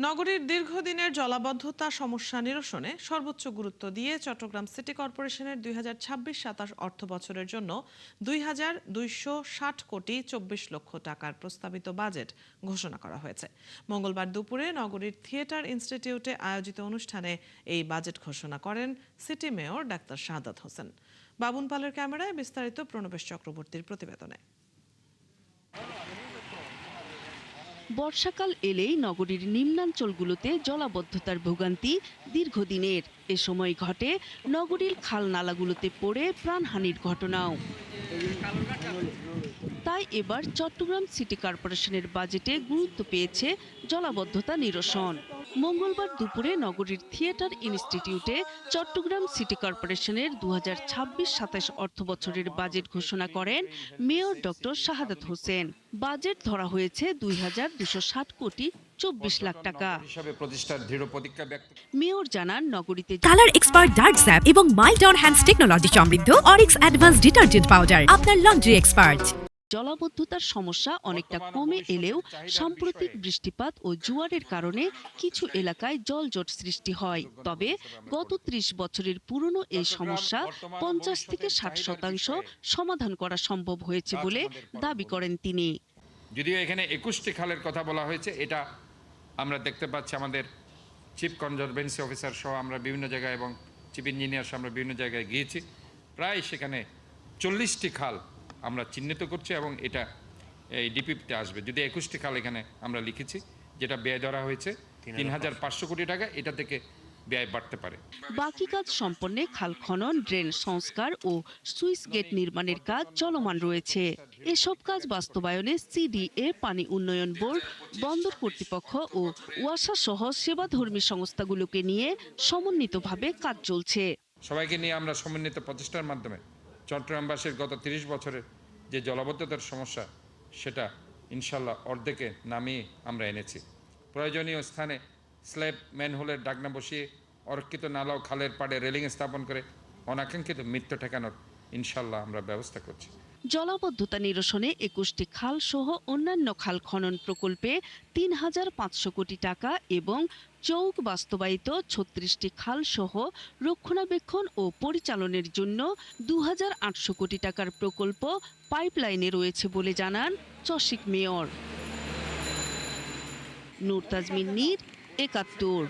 নগরীর দীর্ঘদিনের জলাবদ্ধতা সমস্যা নিরসনে সর্বোচ্চ গুরুত্ব দিয়ে চট্টগ্রাম সিটি কর্পোরেশনের 2026-27 অর্থ বছরের জন্য 2,260 কোটি 24 লক্ষ টাকার প্রস্তাবিত বাজেট ঘোষণা করা হয়েছে। মঙ্গলবার দুপুরে নগরীর থিয়েটার ইনস্টিটিউটে আয়োজিত অনুষ্ঠানে এই বাজেট ঘোষণা করেন city mayor doctor Shahadat Hossain. বাবুন পালের ক্যামেরায় বিস্তারিত প্রণবেশ চক্রবর্তীর প্রতিবেদনে। বর্ষাকাল এলেই নগরীর নিম্নাঞ্চলগুলোতে জলাবদ্ধতার ভোগান্তি দীর্ঘদিনের। এ সময় ঘটে নগরীর খাল নালাগুলোতে পড়ে প্রাণহানির ঘটনাও। তাই এবার চট্টগ্রাম সিটি কর্পোরেশনের বাজেটে গুরুত্ব পেয়েছে জলাবদ্ধতা নিরসন। মঙ্গলবার দুপুরে নগরীর থিয়েটার ইনস্টিটিউটে চট্টগ্রাম সিটি কর্পোরেশনের 2026-27 অর্থ বছরের বাজেট ঘোষণা করেন mayor doctor Shahadat Hossain. Budget ধরা হয়েছে 2,260 কোটি 24 লাখ টাকা। মেয়র জানান, নগরীতে কালার এক্সপার্ট ডার্ক স্যাপ এবং মাইল্ড অন হ্যান্ডস টেকনোলজি সমৃদ্ধ অরিক্স অ্যাডভান্স ডিটারজেন্ট পাউডার আপনার লন্ড্রি এক্সপার্ট। জলাবদ্ধতার সমস্যা অনেকটা কমে এলেও সাম্প্রতিক বৃষ্টিপাত ও জোয়ারের কারণে কিছু এলাকায় জলজট সৃষ্টি হয়। তবে গত 30 বছরের পুরনো এই সমস্যা 50 থেকে 60% সমাধান করা সম্ভব হয়েছে বলে দাবি করেন তিনি। যদিও এখানে 21টি খালের কথা বলা হয়েছে, এটা আমরা দেখতে পাচ্ছি আমাদের চিফ কনজারভেন্সি অফিসার সহ আমরা বিভিন্ন জায়গায় এবং চিফ ইঞ্জিনিয়ার সহ আমরা বিভিন্ন জায়গায় গিয়েছি। প্রায় সেখানে 40টি খাল আমরা চিহ্নিত করছি এবং এটা এই ডিপিপিতে আসবে। যদি 21টি খাল এখানে আমরা লিখেছি, যেটা ব্যয় ধরা হয়েছে 3,500 কোটি টাকা, এটা থেকে ব্যয় বাড়তে পারে। বাকি কাজ সম্পন্নে খাল খনন, ড্রেন সংস্কার ও সুইচ গেট নির্মাণের কাজ চলমান রয়েছে। এসব কাজ বাস্তবায়নে সিডিএ, পানি উন্নয়ন বোর্ড, বন্দর কর্তৃপক্ষ ও ওয়াসা সহ সেবাধর্মী সংস্থাগুলোকে নিয়ে সমন্বিতভাবে কাজ চলছে। সবাইকে নিয়ে আমরা সমন্বিত প্রচেষ্টার মাধ্যমে চট্টগ্রামবাসীর গত 30 বছরের যে জলাবদ্ধতার সমস্যা, সেটা ইনশাল্লাহ অর্ধেকে নামিয়ে আমরা এনেছি। প্রয়োজনীয় স্থানে স্ল্যাব ম্যানহোলের ডাকনা বসিয়ে অরক্ষিত নালা ও খালের পাড়ে রেলিং স্থাপন করে অনাকাঙ্ক্ষিত মৃত্যু ঠেকানোর ইনশাল্লাহ আমরা ব্যবস্থা করছি। জলাবদ্ধতা নিরসনে 21টি খাল সহ অন্যান্য খাল খনন প্রকল্পে 3,500 কোটি টাকা এবং চৌক বাস্তবায়িত 36টি খাল সহ রক্ষণাবেক্ষণ ও পরিচালনের জন্য 2,800 কোটি টাকার প্রকল্প পাইপলাইনে রয়েছে বলে জানান চসিক মেয়র। নূর তাজমিন নীর, 71।